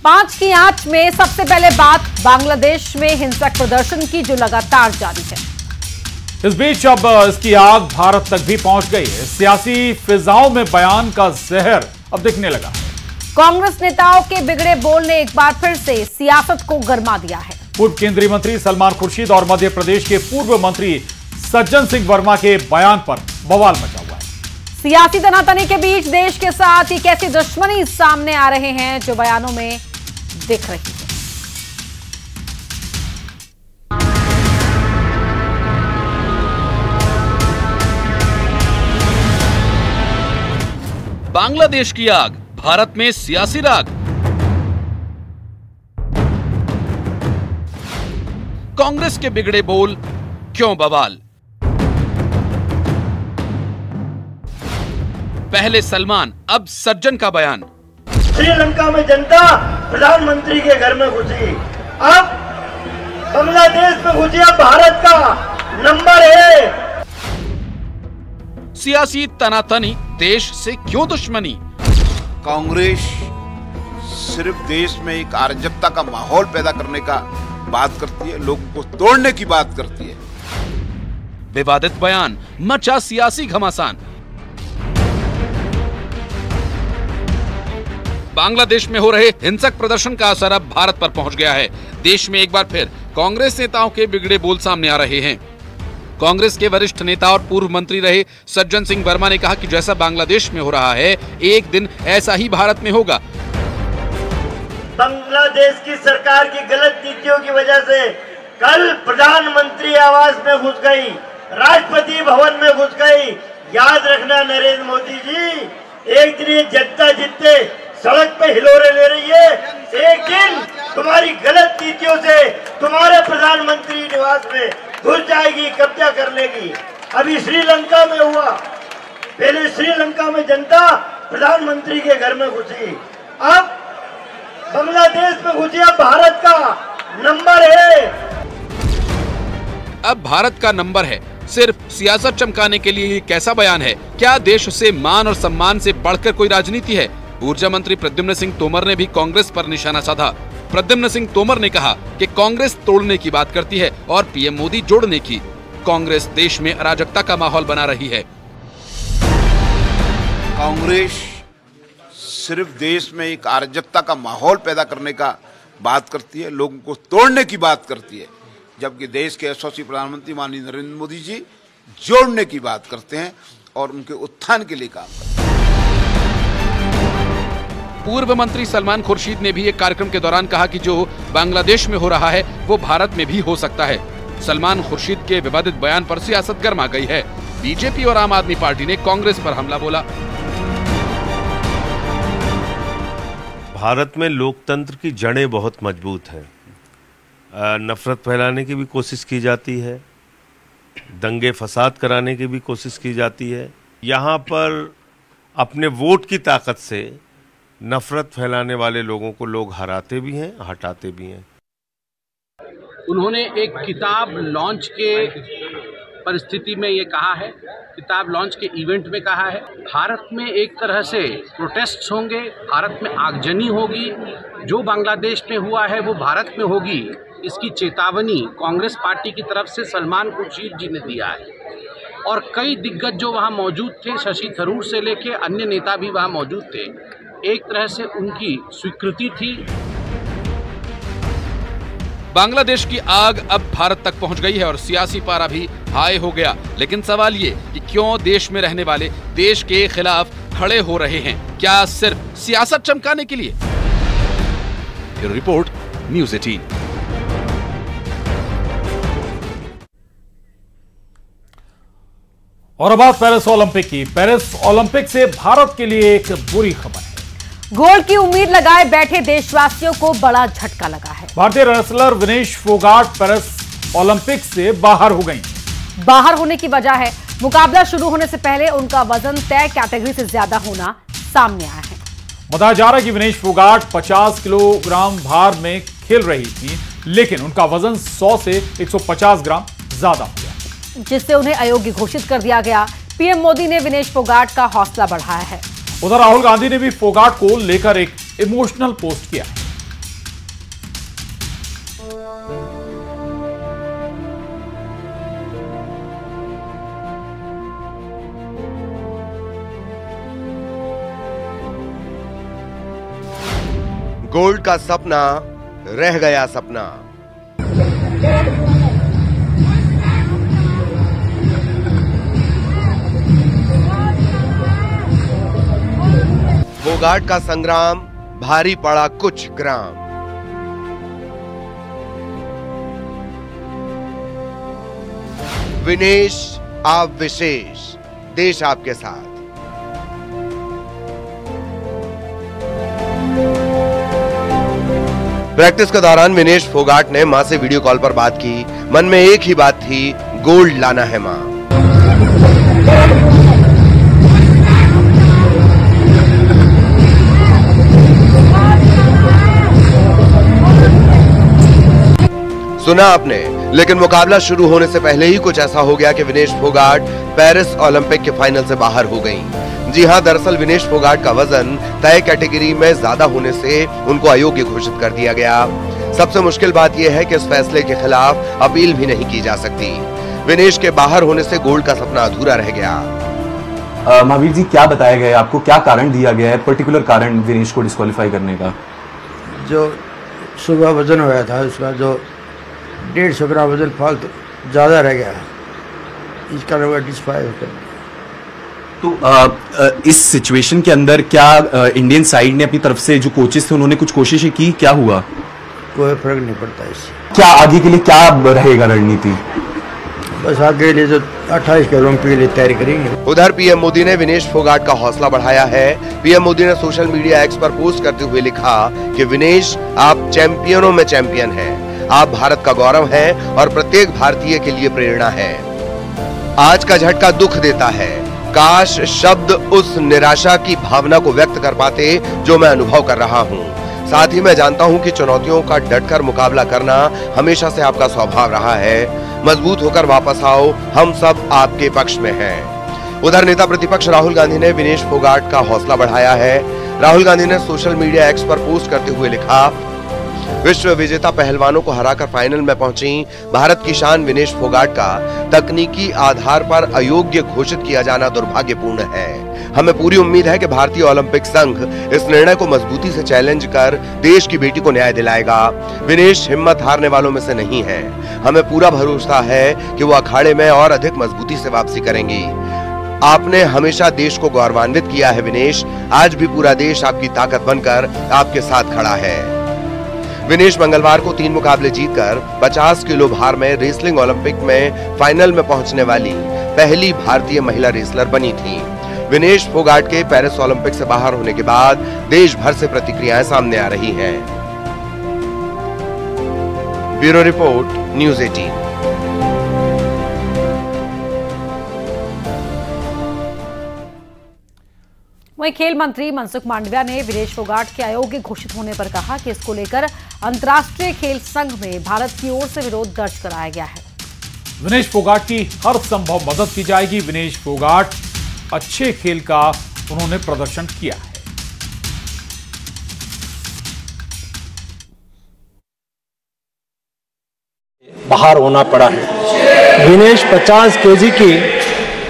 5 की आंच में सबसे पहले बात बांग्लादेश में हिंसक प्रदर्शन की, जो लगातार जारी है। इस बीच अब इसकी आग भारत तक भी पहुंच गई है। सियासी फिजाओं में बयान का जहर अब दिखने लगा। कांग्रेस नेताओं के बिगड़े बोल ने एक बार फिर से सियासत को गरमा दिया है। पूर्व केंद्रीय मंत्री सलमान खुर्शीद और मध्य प्रदेश के पूर्व मंत्री सज्जन सिंह वर्मा के बयान पर बवाल मचा हुआ है। सियासी तनातनी के बीच देश के साथ एक ऐसी दुश्मनी सामने आ रहे हैं जो बयानों में दिख रही है। बांग्लादेश की आग, भारत में सियासी राग। कांग्रेस के बिगड़े बोल, क्यों बवाल। पहले सलमान, अब सज्जन का बयान। श्रीलंका में जनता प्रधानमंत्री के घर में घुसी, अब बांग्लादेश में घुसी, अब भारत का नंबर है। सियासी तनातनी, देश से क्यों दुश्मनी। कांग्रेस सिर्फ देश में एक अराजकता का माहौल पैदा करने का बात करती है, लोगों को तोड़ने की बात करती है। विवादित बयान, मचा सियासी घमासान। बांग्लादेश में हो रहे हिंसक प्रदर्शन का असर अब भारत पर पहुंच गया है। देश में एक बार फिर कांग्रेस नेताओं के बिगड़े बोल सामने आ रहे हैं। कांग्रेस के वरिष्ठ नेता और पूर्व मंत्री रहे सज्जन सिंह वर्मा ने कहा कि जैसा बांग्लादेश में हो रहा है, एक दिन ऐसा ही भारत में होगा। बांग्लादेश की सरकार की गलत नीतियों की वजह से कल प्रधानमंत्री आवास में घुस गई, राष्ट्रपति भवन में घुस गई। याद रखना नरेंद्र मोदी जी, एक दिन ये जनता जितने सड़क पे हिलोरे ले रही है, एक दिन तुम्हारी गलत नीतियों से तुम्हारे प्रधानमंत्री निवास में घुस जाएगी, कब्जा कर लेगी। अभी श्रीलंका में हुआ, पहले श्रीलंका में जनता प्रधानमंत्री के घर में घुसी, अब बांग्लादेश में घुसी, अब भारत का नंबर है। अब भारत का नंबर है। सिर्फ सियासत चमकाने के लिए ये कैसा बयान है? क्या देश से मान और सम्मान से बढ़कर कोई राजनीति है? ऊर्जा मंत्री प्रद्युम्न सिंह तोमर ने भी कांग्रेस पर निशाना साधा। प्रद्युम्न सिंह तोमर ने कहा कि कांग्रेस तोड़ने की बात करती है और पीएम मोदी जोड़ने की। कांग्रेस देश में अराजकता का माहौल बना रही है। कांग्रेस सिर्फ देश में एक अराजकता का माहौल पैदा करने का बात करती है, लोगों को तोड़ने की बात करती है, जबकि देश के यशस्वी प्रधानमंत्री माननीय नरेंद्र मोदी जी जोड़ने की बात करते हैं और उनके उत्थान के लिए काम करते हैं। पूर्व मंत्री सलमान खुर्शीद ने भी एक कार्यक्रम के दौरान कहा कि जो बांग्लादेश में हो रहा है वो भारत में भी हो सकता है। सलमान खुर्शीद के विवादित बयान पर सियासत गर्मा गई है। बीजेपी और आम आदमी पार्टी ने कांग्रेस पर हमला बोला। भारत में लोकतंत्र की जड़ें बहुत मजबूत हैं। नफरत फैलाने की भी कोशिश की जाती है, दंगे फसाद कराने की भी कोशिश की जाती है। यहाँ पर अपने वोट की ताकत से नफरत फैलाने वाले लोगों को लोग हराते भी हैं, हटाते भी हैं। उन्होंने एक किताब लॉन्च के परिस्थिति में ये कहा है, किताब लॉन्च के इवेंट में कहा है, भारत में एक तरह से प्रोटेस्ट होंगे, भारत में आगजनी होगी, जो बांग्लादेश में हुआ है वो भारत में होगी। इसकी चेतावनी कांग्रेस पार्टी की तरफ से सलमान खुर्शीद जी ने दिया है और कई दिग्गज जो वहाँ मौजूद थे, शशि थरूर से लेके अन्य नेता भी वहाँ मौजूद थे, एक तरह से उनकी स्वीकृति थी। बांग्लादेश की आग अब भारत तक पहुंच गई है और सियासी पारा भी हाई हो गया। लेकिन सवाल ये कि क्यों देश में रहने वाले देश के खिलाफ खड़े हो रहे हैं? क्या सिर्फ सियासत चमकाने के लिए? Bureau report, news 18। और अब बात पेरिस ओलंपिक की। पेरिस ओलंपिक से भारत के लिए एक बुरी खबर है। गोल्ड की उम्मीद लगाए बैठे देशवासियों को बड़ा झटका लगा है। भारतीय wrestler Vinesh Phogat Paris Olympic से बाहर हो गई। बाहर होने की वजह है, मुकाबला शुरू होने से पहले उनका वजन तय कैटेगरी से ज्यादा होना सामने आया है। बताया जा रहा है कि विनेश फोगाट 50 किलोग्राम भार में खेल रही थी, लेकिन उनका वजन 100 से 150 ग्राम ज्यादा हो गया, जिससे उन्हें अयोग्य घोषित कर दिया गया। पीएम मोदी ने विनेश फोगाट का हौसला बढ़ाया है। उधर राहुल गांधी ने भी फोगाट को लेकर एक इमोशनल पोस्ट किया। गोल्ड का सपना रह गया सपना। फोगाट का संग्राम भारी पड़ा कुछ ग्राम। विनेश आप विशेष, देश आपके साथ। प्रैक्टिस के दौरान विनेश फोगाट ने मां से वीडियो कॉल पर बात की। मन में एक ही बात थी, गोल्ड लाना है मां। सुना आपने, लेकिन मुकाबला शुरू होने से पहले ही कुछ ऐसा हो गया कि विनेश फोगाट पेरिस ओलंपिक के फाइनल से बाहर हो गईं। जी हां, दरअसल विनेश फोगाट का वजन तय कैटेगरी में ज्यादा होने से उनको अयोग्य घोषित कर दिया गया। सबसे मुश्किल बात यह है कि इस फैसले के खिलाफ अपील भी नहीं की जा सकती। विनेश के बाहर होने से गोल्ड का सपना अधूरा रह गया। महावीर जी, क्या बताया गया आपको, क्या कारण दिया गया है, पर्टिकुलर कारण विनेश को डिस्क्वालीफाई करने का? जो सुबह वजन हुआ था उसका जो 150 ग्राम वजन फालतू ज़्यादा रह गया, इस कारण वो डिस्क्वालीफाई कर दिया। तो इस सिचुएशन के अंदर क्या इंडियन साइड ने अपनी तरफ से जो कोचेस थे उन्होंने कुछ कोशिशें की, क्या हुआ? कोई फर्क नहीं पड़ता इससे। क्या आगे के लिए क्या रहेगा रणनीति? बस आगे के लिए जो 28 के ओलंपिक के लिए तैयारी करेंगे। उधर पीएम मोदी ने विनेश फोगाट का हौसला बढ़ाया है। पीएम मोदी ने सोशल मीडिया एक्स पर पोस्ट करते हुए लिखा कि विनेश आप चैंपियनों में चैंपियन हैं, आप भारत का गौरव हैं और प्रत्येक भारतीय के लिए प्रेरणा है। आज का झटका दुख देता है, काश शब्द उस निराशा की भावना को व्यक्त कर पाते जो मैं अनुभव कर रहा हूँ। साथ ही मैं जानता हूँ कि चुनौतियों का डटकर मुकाबला करना हमेशा से आपका स्वभाव रहा है। मजबूत होकर वापस आओ, हम सब आपके पक्ष में हैं। उधर नेता प्रतिपक्ष राहुल गांधी ने विनेश फोगाट का हौसला बढ़ाया है। राहुल गांधी ने सोशल मीडिया एक्स पर पोस्ट करते हुए लिखा, विश्व विजेता पहलवानों को हराकर फाइनल में पहुंची भारत की शान विनेश फोगाट का तकनीकी आधार पर अयोग्य घोषित किया जाना दुर्भाग्यपूर्ण है। हमें पूरी उम्मीद है कि भारतीय ओलंपिक संघ इस निर्णय को मजबूती से चैलेंज कर देश की बेटी को न्याय दिलाएगा। विनेश हिम्मत हारने वालों में से नहीं है। हमें पूरा भरोसा है कि वो अखाड़े में और अधिक मजबूती से वापसी करेंगी। आपने हमेशा देश को गौरवान्वित किया है विनेश, आज भी पूरा देश आपकी ताकत बनकर आपके साथ खड़ा है। विनेश मंगलवार को 3 मुकाबले जीतकर 50 किलो भार में रेसलिंग ओलंपिक में फाइनल में पहुंचने वाली पहली भारतीय महिला रेसलर बनी थी। विनेश फोगाट के पेरिस ओलंपिक से बाहर होने के बाद देश भर से प्रतिक्रियाएं सामने आ रही हैं। Bureau report, news 18। वहीं खेल मंत्री मनसुख मांडविया ने विनेश फोगाट के अयोग्य घोषित होने पर कहा कि इसको लेकर अंतर्राष्ट्रीय खेल संघ में भारत की ओर से विरोध दर्ज कराया गया है। विनेश फोगाट की हर संभव मदद की जाएगी। विनेश फोगाट अच्छे खेल का उन्होंने प्रदर्शन किया है। बाहर होना पड़ा है। विनेश 50 केजी की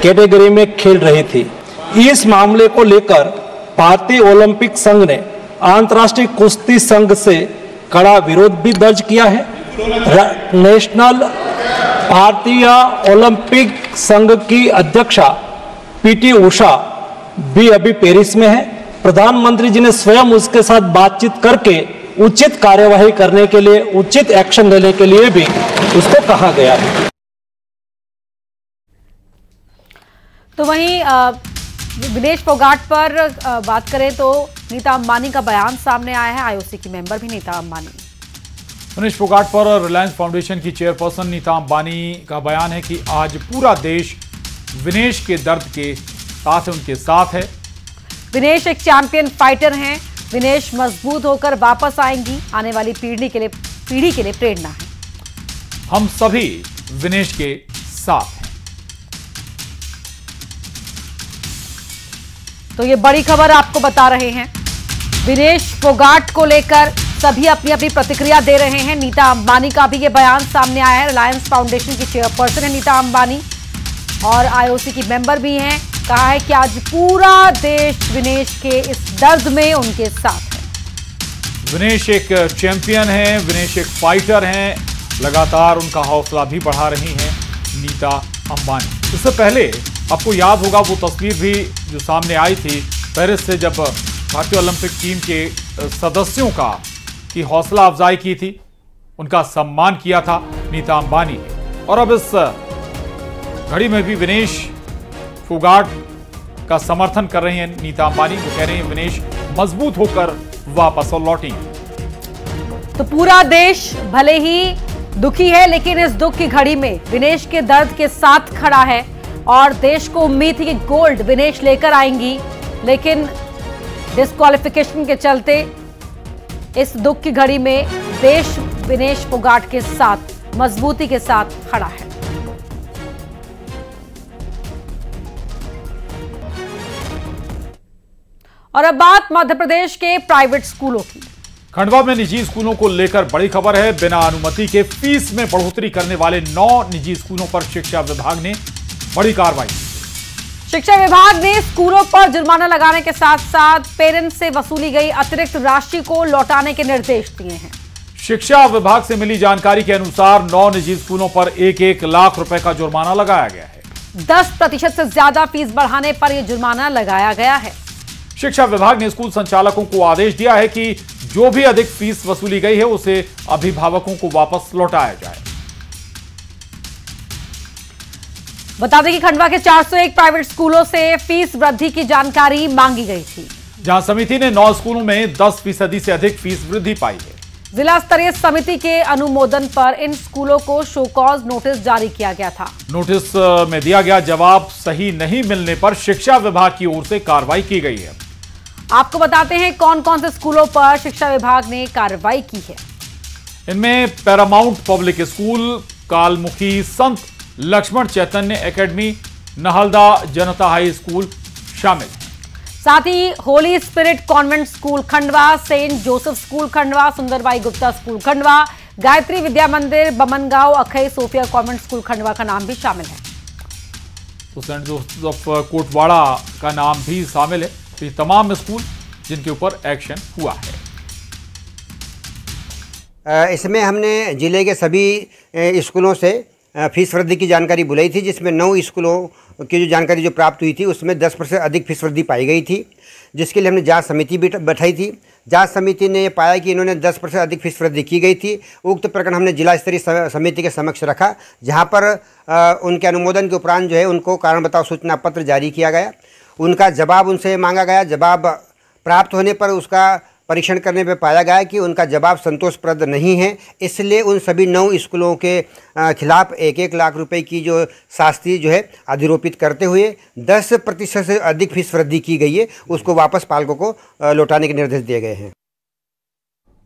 कैटेगरी में खेल रही थी। इस मामले को लेकर भारतीय ओलंपिक संघ ने अंतर्राष्ट्रीय कुश्ती संघ से कड़ा विरोध भी दर्ज किया है। नेशनल भारतीय ओलंपिक संघ की अध्यक्षा पीटी उषा भी अभी पेरिस में है। प्रधानमंत्री जी ने स्वयं उसके साथ बातचीत करके उचित कार्यवाही करने के लिए, उचित एक्शन लेने के लिए भी उसको कहा गया है। तो वहीं विनेश फोगाट पर बात करें तो नीता अंबानी का बयान सामने आया है। आईओसी की मेंबर भी नीता अंबानी। विनेश फोगाट पर रिलायंस फाउंडेशन की चेयरपर्सन नीता अंबानी का बयान है कि आज पूरा देश विनेश के दर्द के साथ उनके साथ है। विनेश एक चैंपियन फाइटर हैं। विनेश मजबूत होकर वापस आएंगी। आने वाली पीढ़ी के लिए प्रेरणा है। हम सभी विनेश के साथ हैं। तो ये बड़ी खबर आपको बता रहे हैं। विनेश फोगाट को लेकर सभी अपनी अपनी प्रतिक्रिया दे रहे हैं। नीता अंबानी का भी ये बयान सामने आया है। रिलायंस फाउंडेशन की चेयरपर्सन है नीता अंबानी और आईओसी की मेंबर भी हैं। कहा है कि आज पूरा देश विनेश के इस दर्द में उनके साथ है। विनेश एक चैंपियन है, विनेश एक फाइटर हैं, लगातार उनका हौसला भी बढ़ा रही हैं नीता अंबानी। इससे पहले आपको याद होगा वो तस्वीर भी जो सामने आई थी पेरिस से, जब भारतीय ओलंपिक टीम के सदस्यों की हौसला अफजाई की थी, उनका सम्मान किया था नीता अंबानी ने। और अब इस घड़ी में भी विनेश फोगाट का समर्थन कर रही हैं नीता अंबानी। वो कह रही हैं विनेश मजबूत होकर वापस लौटेंगे। तो पूरा देश भले ही दुखी है, लेकिन इस दुख की घड़ी में विनेश के दर्द के साथ खड़ा है और देश को उम्मीद थी कि गोल्ड विनेश लेकर आएंगी, लेकिन डिस्क्वालिफिकेशन के चलते इस दुख की घड़ी में देश विनेश फोगाट के साथ मजबूती के साथ खड़ा है। और अब बात मध्य प्रदेश के प्राइवेट स्कूलों की। खंडवा में निजी स्कूलों को लेकर बड़ी खबर है। बिना अनुमति के फीस में बढ़ोतरी करने वाले 9 निजी स्कूलों पर शिक्षा विभाग ने बड़ी कार्रवाई। शिक्षा विभाग ने स्कूलों पर जुर्माना लगाने के साथ साथ पेरेंट्स से वसूली गई अतिरिक्त राशि को लौटाने के निर्देश दिए हैं। शिक्षा विभाग से मिली जानकारी के अनुसार 9 निजी स्कूलों पर 1-1 लाख रुपए का जुर्माना लगाया गया है। 10% से ज्यादा फीस बढ़ाने पर यह जुर्माना लगाया गया है। शिक्षा विभाग ने स्कूल संचालकों को आदेश दिया है कि जो भी अधिक फीस वसूली गई है उसे अभिभावकों को वापस लौटाया जाए। बता दें कि खंडवा के 401 प्राइवेट स्कूलों से फीस वृद्धि की जानकारी मांगी गई थी, जहां समिति ने 9 स्कूलों में 10% से अधिक फीस वृद्धि पाई है। जिला स्तरीय समिति के अनुमोदन पर इन स्कूलों को शो कॉज नोटिस जारी किया गया था। नोटिस में दिया गया जवाब सही नहीं मिलने पर शिक्षा विभाग की ओर से कार्रवाई की गई है। आपको बताते हैं कौन कौन से स्कूलों पर शिक्षा विभाग ने कार्रवाई की है। इनमें पैरामाउंट पब्लिक स्कूल, कालमुखी संत लक्ष्मण चैतन्य एकेडमी, नहलदा जनता हाई स्कूल शामिल है। साथ ही Holy Spirit Convent School Khandwa, Saint Joseph School Khandwa, Sundarbai Gupta School Khandwa, Gayatri Vidya Mandir Bamangaon, अखई सोफिया कॉन्वेंट स्कूल खंडवा का नाम भी शामिल है। तो सेंट जोसेफ कोटवाड़ा का नाम भी शामिल है। तो ये तमाम स्कूल जिनके ऊपर एक्शन हुआ है। इसमें हमने जिले के सभी स्कूलों से फीस वृद्धि की जानकारी बुलाई थी, जिसमें 9 स्कूलों की जो जानकारी जो प्राप्त हुई थी उसमें 10% अधिक फीस वृद्धि पाई गई थी, जिसके लिए हमने जांच समिति भी बैठाई थी। जांच समिति ने पाया कि इन्होंने 10% अधिक फीस वृद्धि की गई थी। उक्त प्रकरण हमने जिला स्तरीय समिति के समक्ष रखा, जहां पर उनके अनुमोदन के उपरांत जो है उनको कारण बताओ सूचना पत्र जारी किया गया। उनका जवाब उनसे मांगा गया। जवाब प्राप्त होने पर उसका परीक्षण करने पे पाया गया कि उनका जवाब संतोषप्रद नहीं है, इसलिए उन सभी 9 स्कूलों के खिलाफ 1-1 लाख रुपए की जो शास्ति जो है अधिरोपित करते हुए 10% से अधिक फीस वृद्धि की गई है, उसको वापस पालकों को लौटाने के निर्देश दिए गए हैं।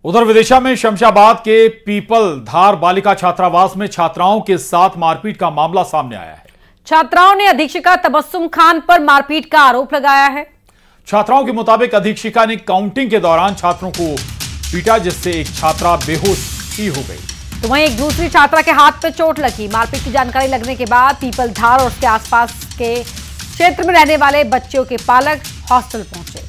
उधर विदिशा में शमशाबाद के पीपल धार बालिका छात्रावास में छात्राओं के साथ मारपीट का मामला सामने आया है। छात्राओं ने अधीक्षिका तबस्सुम खान पर मारपीट का आरोप लगाया है। छात्राओं के मुताबिक अधीक्षिका ने काउंटिंग के दौरान छात्रों को पीटा, जिससे एक छात्रा बेहोश ही हो गई। तो वहीं एक दूसरी छात्रा के हाथ पे चोट लगी। मारपीट की जानकारी लगने के बाद पीपल धार और उसके आसपास के क्षेत्र में रहने वाले बच्चों के पालक हॉस्टल पहुंचे।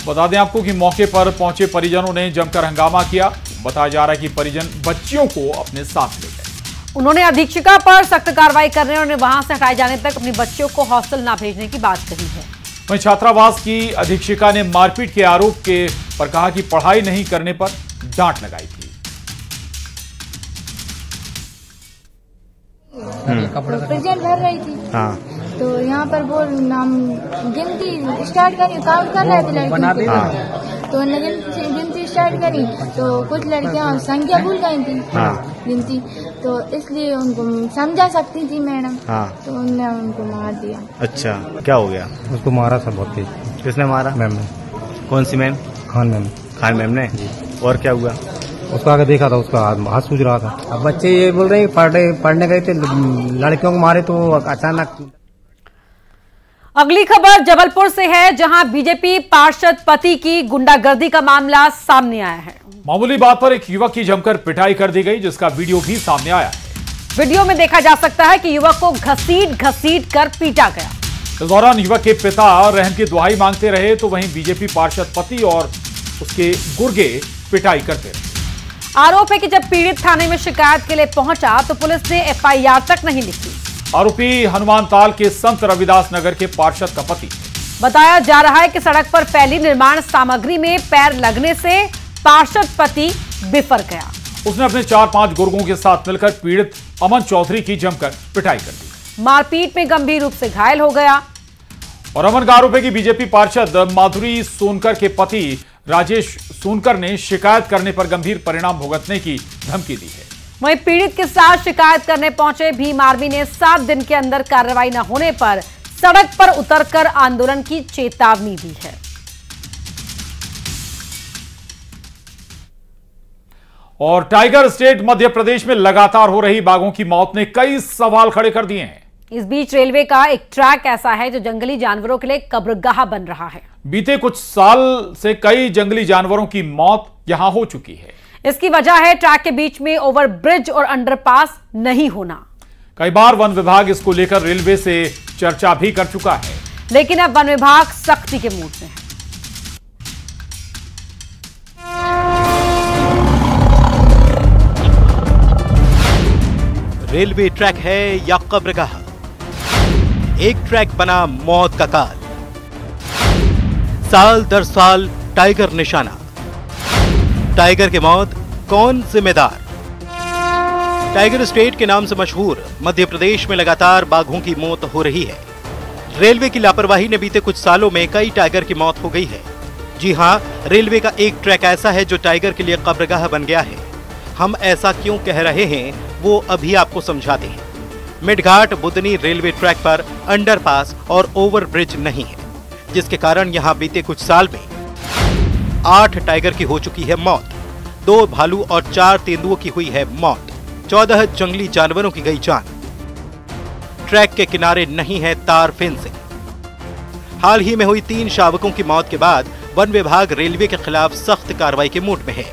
बता दें आपको कि मौके पर पहुंचे परिजनों ने जमकर हंगामा किया। बताया जा रहा है कि परिजन बच्चियों को अपने साथ ले गए। उन्होंने अधीक्षिका पर सख्त कार्रवाई करने और वहां से हटाए जाने तक अपनी बच्चियों को हॉस्टल न भेजने की बात कही है। वहीं छात्रावास की अधीक्षिका ने मारपीट के आरोप पर कहा कि पढ़ाई नहीं करने पर डांट लगाई थी। प्रेजेंट भर रही थी। हाँ। तो यहाँ पर वो नाम गिनती स्टार्ट करी, काउंट कर रहे थे लड़की। हाँ। तो उन्होंने गिनती स्टार्ट करी तो कुछ लड़कियाँ संख्या भूल गई थी। हाँ। गिनती तो इसलिए उनको समझा सकती थी मैडम। हाँ। तो उन्होंने उनको मार दिया। अच्छा, क्या हो गया? उसको मारा था बहुत तेज। किसने मारा? मैम ने। कौन सी ma'am? Khan ma'am. Khan ma'am ने? और क्या हुआ? उसको आगे देखा था, उसका हाथ सूज रहा था। अब बच्चे ये बोल रहे हैं पढ़ने गए थे, लड़कियों को मारे तो अचानक। अगली खबर जबलपुर से है, जहां बीजेपी पार्षद पति की गुंडागर्दी का मामला सामने आया है। मामूली बात पर एक युवक की जमकर पिटाई कर दी गई, जिसका वीडियो भी सामने आया है। वीडियो में देखा जा सकता है कि युवक को घसीट कर पीटा गया। इस दौरान युवक के पिता रहम की दुहाई मांगते रहे, तो वहीं बीजेपी पार्षद पति और उसके गुर्गे पिटाई करते रहे। आरोप है कि जब पीड़ित थाने में शिकायत के लिए पहुंचा तो पुलिस ने एफआईआर तक नहीं लिखी। आरोपी हनुमानताल के संत रविदास नगर के पार्षद का पति। बताया जा रहा है कि सड़क पर फैली निर्माण सामग्री में पैर लगने से पार्षद पति बिफर गया। उसने अपने 4-5 गुर्गों के साथ मिलकर पीड़ित अमन चौधरी की जमकर पिटाई कर दी। मारपीट में गंभीर रूप से घायल हो गया। और अमन का आरोप है कि बीजेपी पार्षद माधुरी सोनकर के पति राजेश सोनकर ने शिकायत करने पर गंभीर परिणाम भुगतने की धमकी दी है। वहीं पीड़ित के साथ शिकायत करने पहुंचे भीम आर्मी ने 7 दिन के अंदर कार्रवाई न होने पर सड़क पर उतरकर आंदोलन की चेतावनी दी है। और टाइगर स्टेट मध्य प्रदेश में लगातार हो रही बाघों की मौत ने कई सवाल खड़े कर दिए हैं। इस बीच रेलवे का एक ट्रैक ऐसा है जो जंगली जानवरों के लिए कब्रगाह बन रहा है। बीते कुछ साल से कई जंगली जानवरों की मौत यहां हो चुकी है। इसकी वजह है ट्रैक के बीच में ओवरब्रिज और अंडरपास नहीं होना। कई बार वन विभाग इसको लेकर रेलवे से चर्चा भी कर चुका है, लेकिन अब वन विभाग सख्ती के मूड में है। रेलवे ट्रैक है या कब्रगाह, एक ट्रैक बना मौत का काल। साल दर साल टाइगर निशाना, टाइगर की मौत कौन जिम्मेदार? टाइगर स्टेट के नाम से मशहूर मध्य प्रदेश में लगातार बाघों की मौत हो रही है। रेलवे की लापरवाही ने बीते कुछ सालों में कई टाइगर की मौत हो गई है। जी हां, रेलवे का एक ट्रैक ऐसा है जो टाइगर के लिए कब्रगाह बन गया है। हम ऐसा क्यों कह रहे हैं वो अभी आपको समझाते हैं। मेडघाट बुदनी रेलवे ट्रैक पर अंडरपास और ओवरब्रिज नहीं है, जिसके कारण यहां बीते कुछ साल में 8 टाइगर की हो चुकी है मौत, 2 भालू और 4 तेंदुओं की हुई है मौत, 14 जंगली जानवरों की गई जान। ट्रैक के किनारे नहीं है तार फेंसिंग। हाल ही में हुई 3 शावकों की मौत के बाद वन विभाग रेलवे के खिलाफ सख्त कार्रवाई के मूड में है।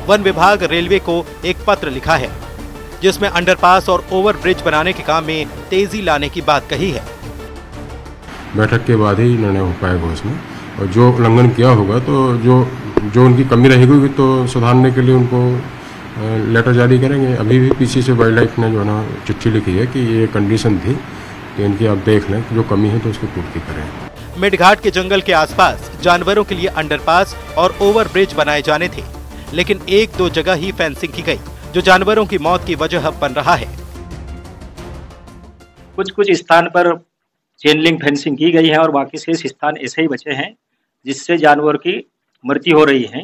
वन विभाग रेलवे को एक पत्र लिखा है जिसमें अंडरपास और ओवरब्रिज बनाने के काम में तेजी लाने की बात कही है। बैठक के बाद ही निर्णय हो पाएगा उसमें, और जो उल्लंघन किया होगा तो जो उनकी कमी रहेगी तो सुधारने के लिए उनको लेटर जारी करेंगे। अभी भी पीछे से वाइल्ड लाइफ ने जो है ना चिट्ठी लिखी है कि ये कंडीशन थी कि इनकी आप देख लें, जो कमी है तो उसको पूर्ति करें। मेडघाट के जंगल के आसपास जानवरों के लिए अंडरपास और ओवरब्रिज बनाए जाने थे, लेकिन 1-2 जगह ही फेंसिंग की गई, जो जानवरों की मौत की वजह बन रहा है। कुछ स्थान पर चेन लिंक फेंसिंग की गई है और बाकी शेष स्थान ऐसे ही बचे हैं जिससे जानवर की मृत्यु हो रही है।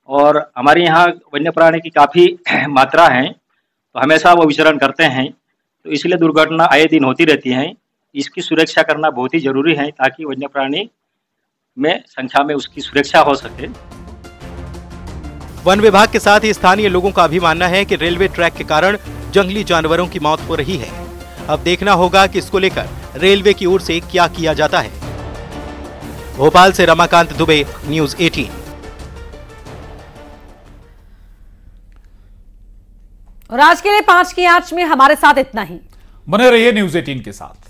और हमारे यहाँ वन्य प्राणी की काफ़ी मात्रा है, तो हमेशा वो विचरण करते हैं, तो इसलिए दुर्घटना आए दिन होती रहती हैं। इसकी सुरक्षा करना बहुत ही जरूरी है ताकि वन्य प्राणी में संख्या में उसकी सुरक्षा हो सके। वन विभाग के साथ ही स्थानीय लोगों का भी मानना है कि रेलवे ट्रैक के कारण जंगली जानवरों की मौत हो रही है। अब देखना होगा कि इसको लेकर रेलवे की ओर से क्या किया जाता है। भोपाल से रमाकांत दुबे, न्यूज़ 18। और आज के लिए 5 की आंच में हमारे साथ इतना ही। बने रहिए न्यूज़ 18 के साथ।